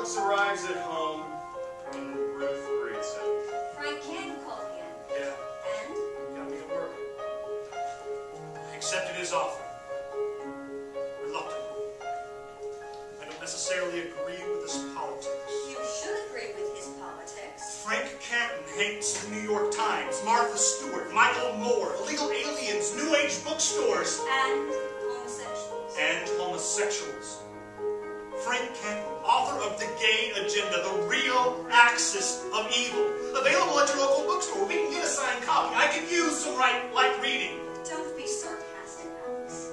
Alex arrives at home and Ruth greets him. Frank Canton called again. Yeah. And? Got me to work. I accepted his offer. Reluctantly. I don't necessarily agree with his politics. You should agree with his politics. Frank Canton hates the New York Times, Martha Stewart, Michael Moore, illegal aliens, New Age bookstores. And homosexuals. And homosexuals. Frank Canton, author of The Gay Agenda, the real axis of evil. Available at your local bookstore. We can get a signed copy. I can use some light reading. Don't be sarcastic, Alex.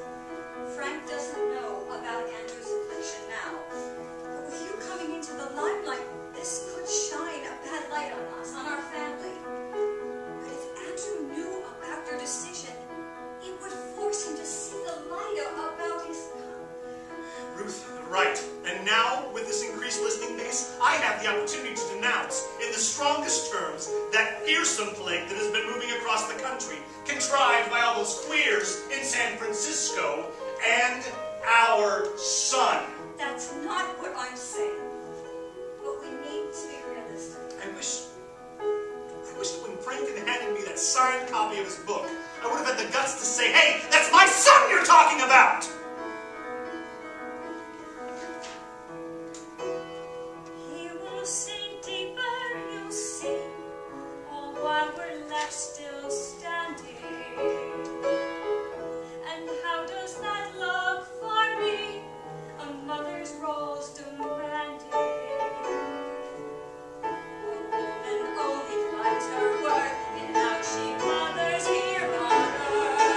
Frank doesn't know about Andrew's affliction now. But with you coming into the limelight, this could shine a bad light on us, on our family. But if Andrew knew about your decision, it would force him to see the light about his... Ruth, right. And now, with this increased listening base, I have the opportunity to denounce, in the strongest terms, that fearsome plague that has been moving across the country, contrived by all those queers in San Francisco, and our son. That's not what I'm saying. But we need to be realistic. I wish that when Frank had handed me that signed copy of his book, I would have had the guts to say, hey, that's my son you're talking about! He will sink deeper, you'll see, all while we're left still standing. And how does that look for me? A mother's roles demanding. A woman only finds her worth in how she mothers here on earth.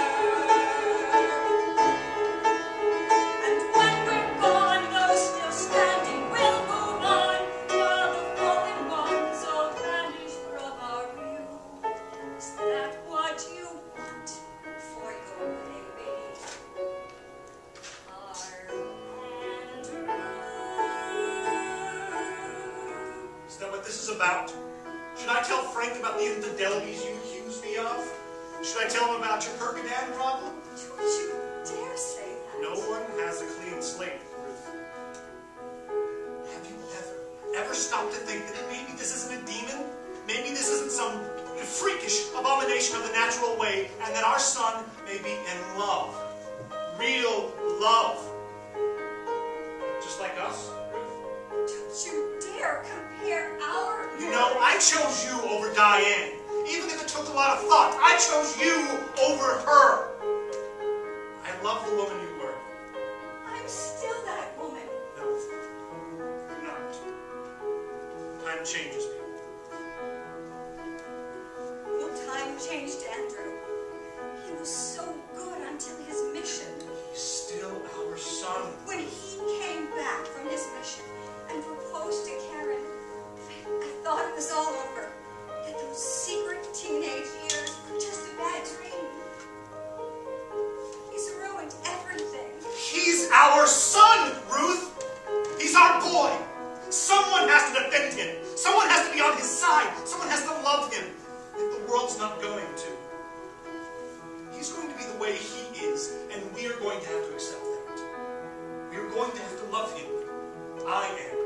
And when we're gone, those still standing will move on, while the fallen ones all vanish from our view. Is that what you want for your baby? Our Andrew. Is that what this is about? Should I tell Frank about the infidelities you accuse me of? Should I tell him about your Percodan problem? Don't you dare say that. No one has a clean slate, Ruth. Have you ever stopped to think that maybe this isn't a demon? Maybe this isn't some freakish abomination of the natural way, and that our son may be in love. Real love. Just like us, Ruth. Don't you dare compare our... You know, I chose you over Diane. Even if it took a lot of thought, I chose you over her. I love the woman you were. I'm still that woman. No, you're not. Time changes people. Well, time changed Andrew. He was so good until his mission. He's still our son. When he came back from his mission and proposed to Karen, I thought it was all over. That those secret teenage years were just a bad dream. He's ruined everything. He's our son, Ruth. He's our boy. Someone has to defend him. Someone has to be on his side. Someone has to love him. If the world's not going to. He's going to be the way he is, and we are going to have to accept that. We are going to have to love him. I am.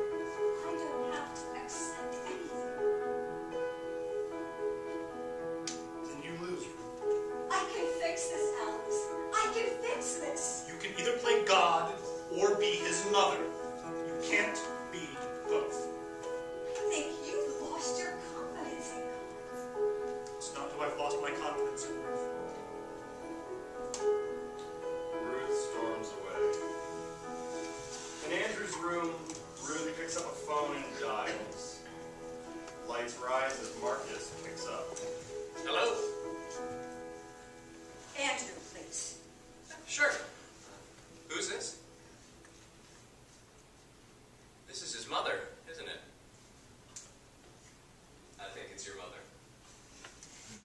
I don't have to accept anything. Then you lose, Ruth. I can fix this, Alex. I can fix this. You can either play God or be his mother. You can't be both. I think you've lost your confidence in God. It's not that I've lost my confidence in Ruth. Ruth storms away. In Andrew's room, Ruth picks up a phone and dials. Lights rise as Marcus picks up. Hello? Andrew,